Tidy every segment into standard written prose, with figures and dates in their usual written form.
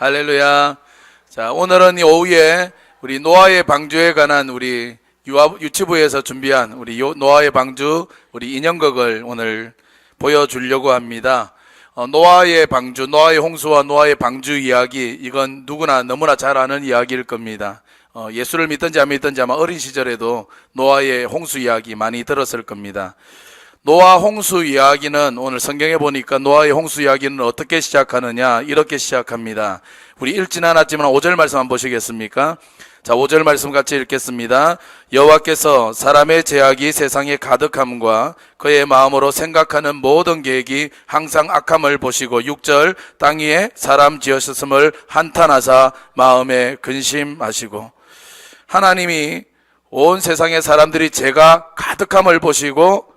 할렐루야. 자, 오늘은 이 오후에 우리 노아의 방주에 관한 우리 유치부에서 준비한 우리 노아의 방주 우리 인형극을 오늘 보여주려고 합니다. 노아의 방주, 노아의 홍수와 노아의 방주 이야기, 이건 누구나 너무나 잘 아는 이야기일 겁니다. 예수를 믿든지 안 믿든지 아마 어린 시절에도 노아의 홍수 이야기 많이 들었을 겁니다. 노아 홍수 이야기는 오늘 성경에 보니까 노아의 홍수 이야기는 어떻게 시작하느냐, 이렇게 시작합니다. 우리 읽진 않았지만 5절 말씀 한번 보시겠습니까? 자, 5절 말씀 같이 읽겠습니다. 여호와께서 사람의 죄악이 세상에 가득함과 그의 마음으로 생각하는 모든 계획이 항상 악함을 보시고 6절 땅 위에 사람 지으셨음을 한탄하사 마음에 근심하시고, 하나님이 온 세상의 사람들이 죄가 가득함을 보시고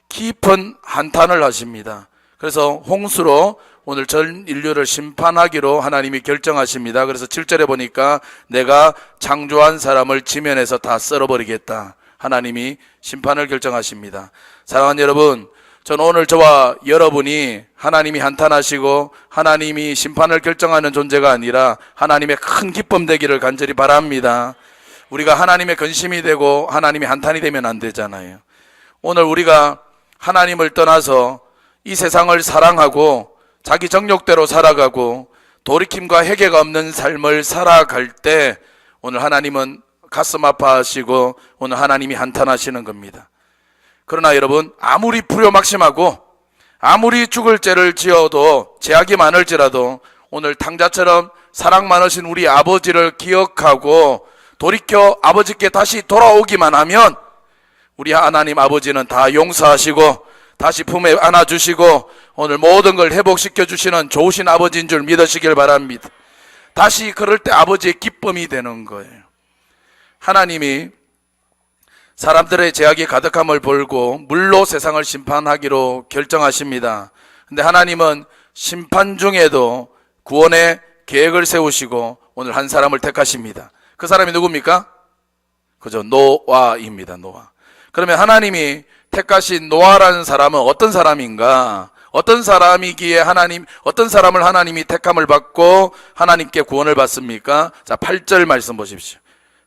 깊은 한탄을 하십니다. 그래서 홍수로 오늘 전 인류를 심판하기로 하나님이 결정하십니다. 그래서 7절에 보니까 내가 창조한 사람을 지면에서 다 썰어버리겠다, 하나님이 심판을 결정하십니다. 사랑하는 여러분, 저는 오늘 저와 여러분이 하나님이 한탄하시고 하나님이 심판을 결정하는 존재가 아니라 하나님의 큰 기쁨 되기를 간절히 바랍니다. 우리가 하나님의 근심이 되고 하나님이 한탄이 되면 안 되잖아요. 오늘 우리가 하나님을 떠나서 이 세상을 사랑하고 자기 정욕대로 살아가고 돌이킴과 회개가 없는 삶을 살아갈 때 오늘 하나님은 가슴 아파하시고 오늘 하나님이 한탄하시는 겁니다. 그러나 여러분, 아무리 불효막심하고 아무리 죽을 죄를 지어도 죄악이 많을지라도 오늘 탕자처럼 사랑 많으신 우리 아버지를 기억하고 돌이켜 아버지께 다시 돌아오기만 하면 우리 하나님 아버지는 다 용서하시고 다시 품에 안아주시고 오늘 모든 걸 회복시켜 주시는 좋으신 아버지인 줄 믿으시길 바랍니다. 다시 그럴 때 아버지의 기쁨이 되는 거예요. 하나님이 사람들의 죄악이 가득함을 볼고 물로 세상을 심판하기로 결정하십니다. 근데 하나님은 심판 중에도 구원의 계획을 세우시고 오늘 한 사람을 택하십니다. 그 사람이 누굽니까? 그죠? 노아입니다. 노아. 그러면 하나님이 택하신 노아라는 사람은 어떤 사람인가? 어떤 사람이기에 어떤 사람을 하나님이 택함을 받고 하나님께 구원을 받습니까? 자, 8절 말씀 보십시오.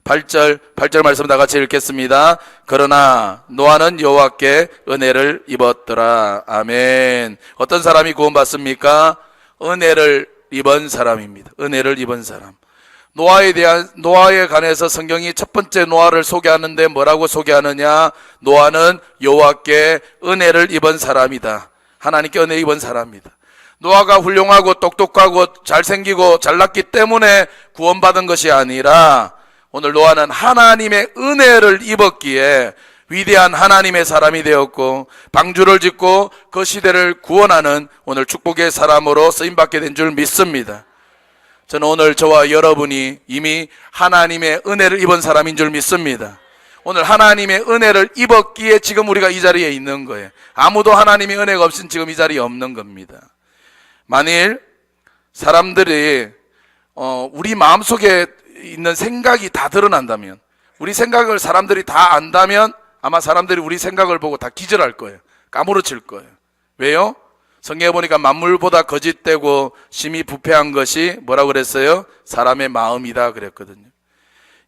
8절 말씀 다 같이 읽겠습니다. 그러나 노아는 여호와께 은혜를 입었더라. 아멘. 어떤 사람이 구원받습니까? 은혜를 입은 사람입니다. 은혜를 입은 사람. 노아에 관해서 성경이 첫 번째 노아를 소개하는데 뭐라고 소개하느냐? 노아는 여호와께 은혜를 입은 사람이다. 하나님께 은혜 입은 사람이다. 노아가 훌륭하고 똑똑하고 잘생기고 잘났기 때문에 구원받은 것이 아니라 오늘 노아는 하나님의 은혜를 입었기에 위대한 하나님의 사람이 되었고 방주를 짓고 그 시대를 구원하는 오늘 축복의 사람으로 쓰임받게 된 줄 믿습니다. 저는 오늘 저와 여러분이 이미 하나님의 은혜를 입은 사람인 줄 믿습니다. 오늘 하나님의 은혜를 입었기에 지금 우리가 이 자리에 있는 거예요. 아무도 하나님의 은혜가 없인 지금 이 자리에 없는 겁니다. 만일 사람들이 우리 마음속에 있는 생각이 다 드러난다면, 우리 생각을 사람들이 다 안다면 아마 사람들이 우리 생각을 보고 다 기절할 거예요. 까무러칠 거예요. 왜요? 성경에 보니까 만물보다 거짓되고 심히 부패한 것이 뭐라고 그랬어요? 사람의 마음이다 그랬거든요.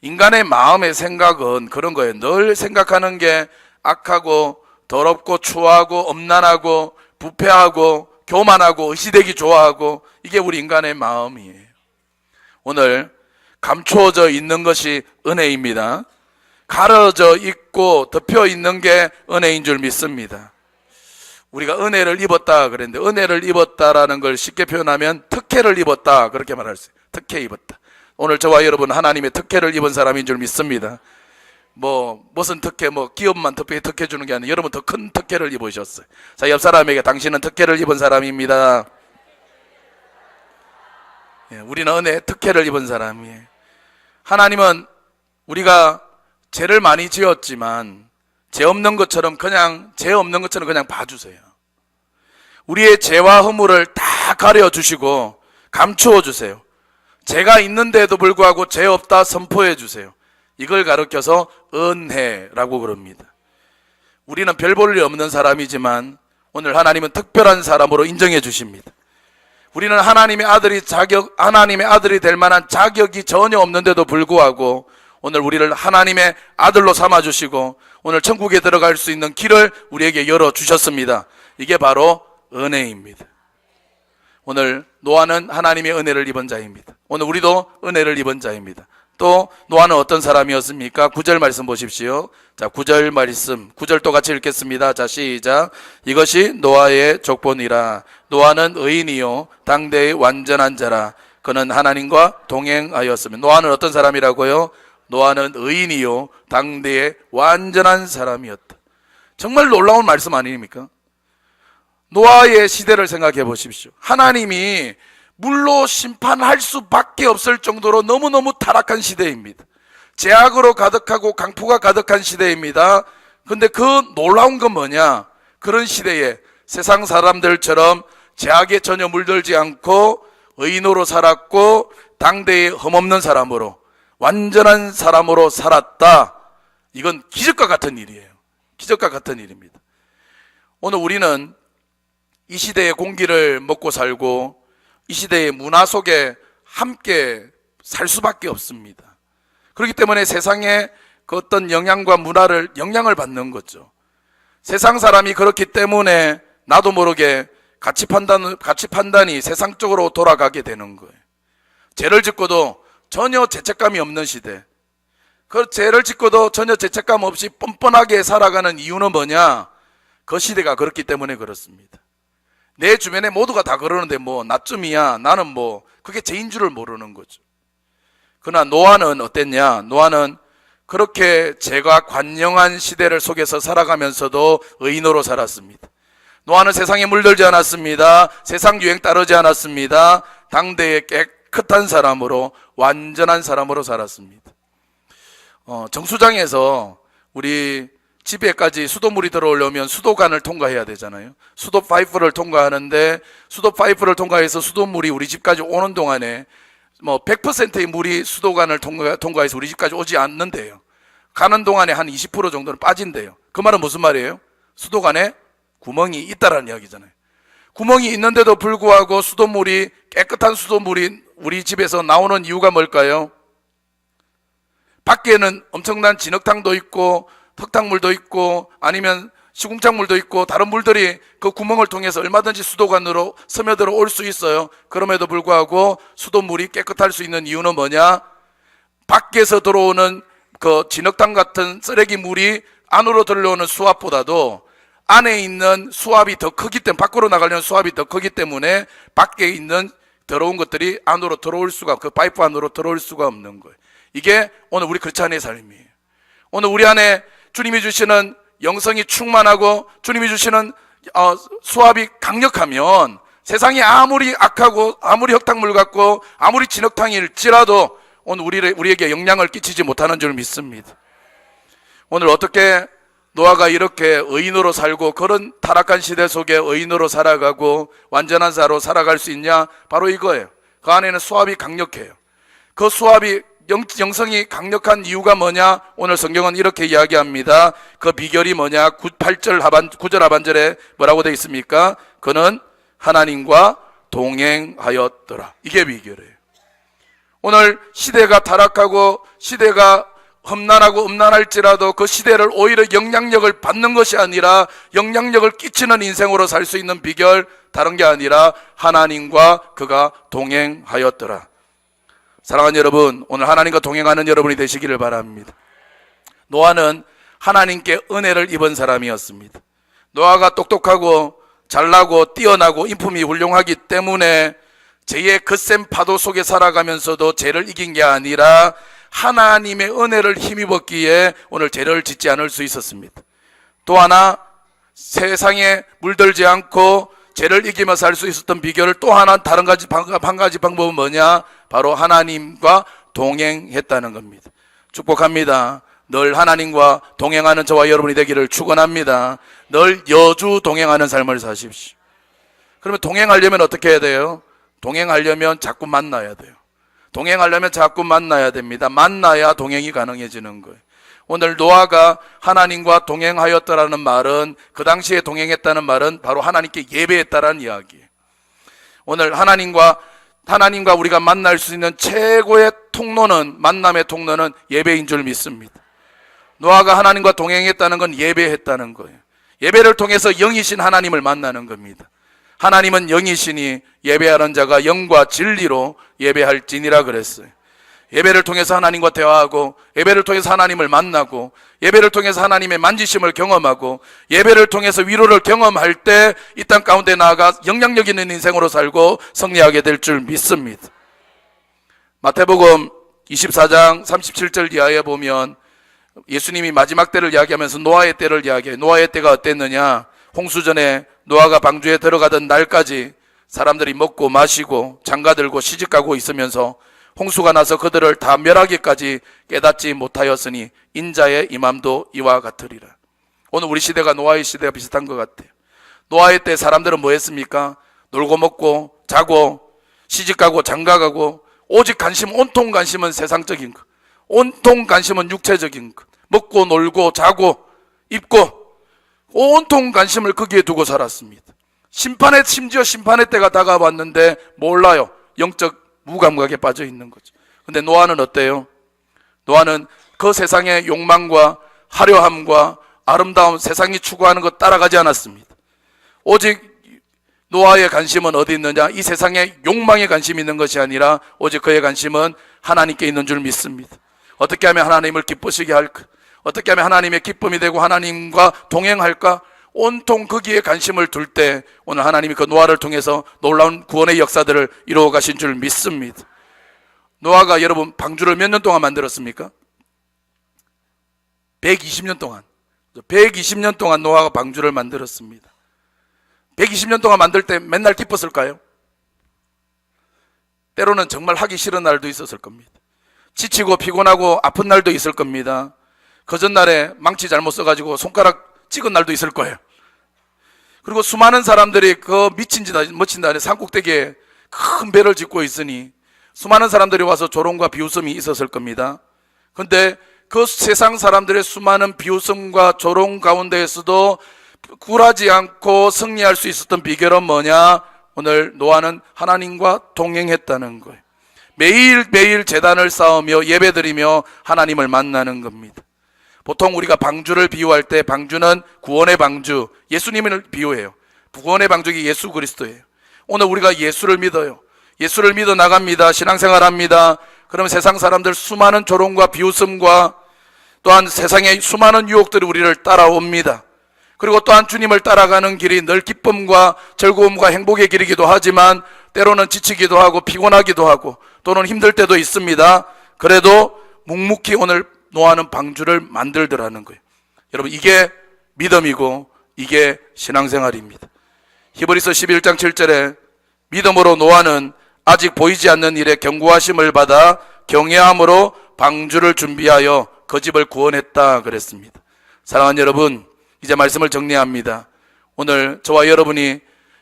인간의 마음의 생각은 그런 거예요. 늘 생각하는 게 악하고 더럽고 추하고 엄난하고 부패하고 교만하고 의시되기 좋아하고, 이게 우리 인간의 마음이에요. 오늘 감추어져 있는 것이 은혜입니다. 가려져 있고 덮여 있는 게 은혜인 줄 믿습니다. 우리가 은혜를 입었다 그랬는데, 은혜를 입었다라는 걸 쉽게 표현하면 특혜를 입었다, 그렇게 말할 수 있어요. 특혜 입었다. 오늘 저와 여러분 하나님의 특혜를 입은 사람인 줄 믿습니다. 무슨 특혜, 기업만 특혜 주는 게 아니라 여러분 더 큰 특혜를 입으셨어요. 자, 옆 사람에게 당신은 특혜를 입은 사람입니다. 우리는 은혜 특혜를 입은 사람이에요. 하나님은 우리가 죄를 많이 지었지만 죄 없는 것처럼 그냥 봐주세요. 우리의 죄와 허물을 다 가려주시고 감추어 주세요. 죄가 있는데도 불구하고 죄 없다 선포해 주세요. 이걸 가르쳐서 은혜라고 그럽니다. 우리는 별 볼 일 없는 사람이지만 오늘 하나님은 특별한 사람으로 인정해 주십니다. 우리는 하나님의 아들이 될 만한 자격이 전혀 없는데도 불구하고 오늘 우리를 하나님의 아들로 삼아주시고 오늘 천국에 들어갈 수 있는 길을 우리에게 열어주셨습니다. 이게 바로 은혜입니다. 오늘 노아는 하나님의 은혜를 입은 자입니다. 오늘 우리도 은혜를 입은 자입니다. 또 노아는 어떤 사람이었습니까? 9절 말씀 보십시오. 자, 9절 말씀, 9절 또 같이 읽겠습니다. 자, 시작. 이것이 노아의 족본이라. 노아는 의인이요 당대의 완전한 자라. 그는 하나님과 동행하였으며. 노아는 어떤 사람이라고요? 노아는 의인이요 당대의 완전한 사람이었다. 정말 놀라운 말씀 아닙니까? 노아의 시대를 생각해 보십시오. 하나님이 물로 심판할 수밖에 없을 정도로 너무너무 타락한 시대입니다. 죄악으로 가득하고 강포가 가득한 시대입니다. 근데 그 놀라운 건 뭐냐? 그런 시대에 세상 사람들처럼 죄악에 전혀 물들지 않고 의인으로 살았고 당대의 흠없는 사람으로 완전한 사람으로 살았다. 이건 기적과 같은 일이에요. 기적과 같은 일입니다. 오늘 우리는 이 시대의 공기를 먹고 살고 이 시대의 문화 속에 함께 살 수밖에 없습니다. 그렇기 때문에 세상의 그 어떤 영향과 문화를 영향을 받는 거죠. 세상 사람이 그렇기 때문에 나도 모르게 가치 판단이 세상 쪽으로 돌아가게 되는 거예요. 죄를 짓고도 전혀 죄책감이 없는 시대. 그 죄를 짓고도 전혀 죄책감 없이 뻔뻔하게 살아가는 이유는 뭐냐? 그 시대가 그렇기 때문에 그렇습니다. 내 주변에 모두가 다 그러는데 뭐 나쯤이야 나는 뭐 그게 죄인 줄을 모르는 거죠. 그러나 노아는 어땠냐? 노아는 그렇게 죄가 관영한 시대를 속에서 살아가면서도 의인으로 살았습니다. 노아는 세상에 물들지 않았습니다. 세상 유행 따르지 않았습니다. 당대의 깨끗한 사람으로 완전한 사람으로 살았습니다. 정수장에서 우리 집에까지 수도물이 들어오려면 수도관을 통과해야 되잖아요. 수도 파이프를 통과하는데 수도 파이프를 통과해서 수도물이 우리 집까지 오는 동안에 뭐 100%의 물이 수도관을 통과해서 우리 집까지 오지 않는데요. 가는 동안에 한 20% 정도는 빠진대요. 그 말은 무슨 말이에요? 수도관에 구멍이 있다라는 이야기잖아요. 구멍이 있는데도 불구하고 깨끗한 수도물이 우리 집에서 나오는 이유가 뭘까요? 밖에는 엄청난 진흙탕도 있고 흙탕물도 있고 아니면 시궁창물도 있고 다른 물들이 그 구멍을 통해서 얼마든지 수도관으로 스며들어 올 수 있어요. 그럼에도 불구하고 수도물이 깨끗할 수 있는 이유는 뭐냐? 밖에서 들어오는 그 진흙탕 같은 쓰레기 물이 안으로 들려오는 수압보다도 안에 있는 수압이 더 크기 때문에, 밖으로 나가려는 수압이 더 크기 때문에 밖에 있는 더러운 것들이 안으로 들어올 수가, 그 파이프 안으로 들어올 수가 없는 거예요. 이게 오늘 우리 크리스찬의 삶이에요. 오늘 우리 안에 주님이 주시는 영성이 충만하고 주님이 주시는 수압이 강력하면 세상이 아무리 악하고 아무리 흙탕물 같고 아무리 진흙탕일지라도 오늘 우리에게 영향을 끼치지 못하는 줄 믿습니다. 오늘 어떻게 노아가 이렇게 의인으로 살고 그런 타락한 시대 속에 의인으로 살아가고 완전한 자로 살아갈 수 있냐? 바로 이거예요. 그 안에는 수압이 강력해요. 그 수압이 영성이 강력한 이유가 뭐냐? 오늘 성경은 이렇게 이야기합니다. 그 비결이 뭐냐? 9절 하반절에 뭐라고 되어 있습니까? 그는 하나님과 동행하였더라. 이게 비결이에요. 오늘 시대가 타락하고 시대가 험난하고 음란할지라도 그 시대를 오히려 영향력을 받는 것이 아니라 영향력을 끼치는 인생으로 살 수 있는 비결, 다른 게 아니라 하나님과 그가 동행하였더라. 사랑하는 여러분, 오늘 하나님과 동행하는 여러분이 되시기를 바랍니다. 노아는 하나님께 은혜를 입은 사람이었습니다. 노아가 똑똑하고 잘나고 뛰어나고 인품이 훌륭하기 때문에 죄의 거센 파도 속에 살아가면서도 죄를 이긴 게 아니라 하나님의 은혜를 힘입었기에 오늘 죄를 짓지 않을 수 있었습니다. 또 하나, 세상에 물들지 않고 죄를 이기며 살 수 있었던 비결을 또 하나, 한 가지 방법은 뭐냐? 바로 하나님과 동행했다는 겁니다. 축복합니다. 늘 하나님과 동행하는 저와 여러분이 되기를 축원합니다. 늘 여주 동행하는 삶을 사십시오. 그러면 동행하려면 어떻게 해야 돼요? 동행하려면 자꾸 만나야 돼요. 동행하려면 자꾸 만나야 됩니다. 만나야 동행이 가능해지는 거예요. 오늘 노아가 하나님과 동행하였다라는 말은, 그 당시에 동행했다는 말은 바로 하나님께 예배했다라는 이야기예요. 오늘 하나님과 우리가 만날 수 있는 최고의 통로는, 만남의 통로는 예배인 줄 믿습니다. 노아가 하나님과 동행했다는 건 예배했다는 거예요. 예배를 통해서 영이신 하나님을 만나는 겁니다. 하나님은 영이시니 예배하는 자가 영과 진리로 예배할지니라 그랬어요. 예배를 통해서 하나님과 대화하고, 예배를 통해서 하나님을 만나고, 예배를 통해서 하나님의 만지심을 경험하고, 예배를 통해서 위로를 경험할 때 이 땅 가운데 나아가 영향력 있는 인생으로 살고 승리하게 될 줄 믿습니다. 마태복음 24장 37절 이하에 보면 예수님이 마지막 때를 이야기하면서 노아의 때를 이야기해요. 노아의 때가 어땠느냐? 홍수전에 노아가 방주에 들어가던 날까지 사람들이 먹고 마시고 장가들고 시집가고 있으면서 홍수가 나서 그들을 다 멸하기까지 깨닫지 못하였으니 인자의 임함도 이와 같으리라. 오늘 우리 시대가 노아의 시대가 비슷한 것 같아요. 노아의 때 사람들은 뭐 했습니까? 놀고 먹고 자고 시집가고 장가가고, 오직 온통 관심은 세상적인 것, 온통 관심은 육체적인 것, 먹고 놀고 자고 입고 온통 관심을 거기에 두고 살았습니다. 심지어 심판의 때가 다가왔는데 몰라요. 영적 무감각에 빠져 있는 거죠. 근데 노아는 어때요? 노아는 그 세상의 욕망과 화려함과 아름다움, 세상이 추구하는 것 따라가지 않았습니다. 오직 노아의 관심은 어디 있느냐? 이 세상의 욕망에 관심이 있는 것이 아니라 오직 그의 관심은 하나님께 있는 줄 믿습니다. 어떻게 하면 하나님을 기쁘시게 할까? 어떻게 하면 하나님의 기쁨이 되고 하나님과 동행할까? 온통 거기에 관심을 둘 때 오늘 하나님이 그 노아를 통해서 놀라운 구원의 역사들을 이루어 가신 줄 믿습니다. 노아가 여러분 방주를 몇 년 동안 만들었습니까? 120년 동안. 120년 동안 노아가 방주를 만들었습니다. 120년 동안 만들 때 맨날 기뻤을까요? 때로는 정말 하기 싫은 날도 있었을 겁니다. 지치고 피곤하고 아픈 날도 있을 겁니다. 그 전날에 망치 잘못 써가지고 손가락 찍은 날도 있을 거예요. 그리고 수많은 사람들이 그 미친 짓 산꼭대기에 큰 배를 짓고 있으니 수많은 사람들이 와서 조롱과 비웃음이 있었을 겁니다. 그런데 그 세상 사람들의 수많은 비웃음과 조롱 가운데에서도 굴하지 않고 승리할 수 있었던 비결은 뭐냐? 오늘 노아는 하나님과 동행했다는 거예요. 매일매일 제단을 쌓으며 예배드리며 하나님을 만나는 겁니다. 보통 우리가 방주를 비유할 때 방주는 구원의 방주, 예수님을 비유해요. 구원의 방주가 예수 그리스도예요. 오늘 우리가 예수를 믿어요. 예수를 믿어 나갑니다. 신앙생활합니다. 그러면 세상 사람들 수많은 조롱과 비웃음과 또한 세상의 수많은 유혹들이 우리를 따라옵니다. 그리고 또한 주님을 따라가는 길이 늘 기쁨과 즐거움과 행복의 길이기도 하지만 때로는 지치기도 하고 피곤하기도 하고 또는 힘들 때도 있습니다. 그래도 묵묵히 오늘 노아는 방주를 만들더라는 거예요. 여러분 이게 믿음이고 이게 신앙생활입니다. 히브리서 11장 7절에 믿음으로 노아는 아직 보이지 않는 일에 경고하심을 받아 경외함으로 방주를 준비하여 그 집을 구원했다 그랬습니다. 사랑하는 여러분, 이제 말씀을 정리합니다. 오늘 저와 여러분이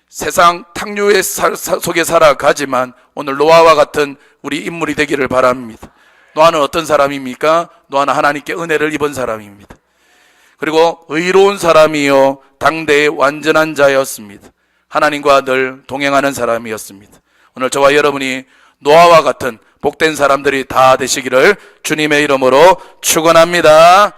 세상 탕류의 속에 살아가지만 오늘 노아와 같은 우리 인물이 되기를 바랍니다. 노아는 어떤 사람입니까? 노아는 하나님께 은혜를 입은 사람입니다. 그리고 의로운 사람이요 당대의 완전한 자였습니다. 하나님과 늘 동행하는 사람이었습니다. 오늘 저와 여러분이 노아와 같은 복된 사람들이 다 되시기를 주님의 이름으로 축원합니다.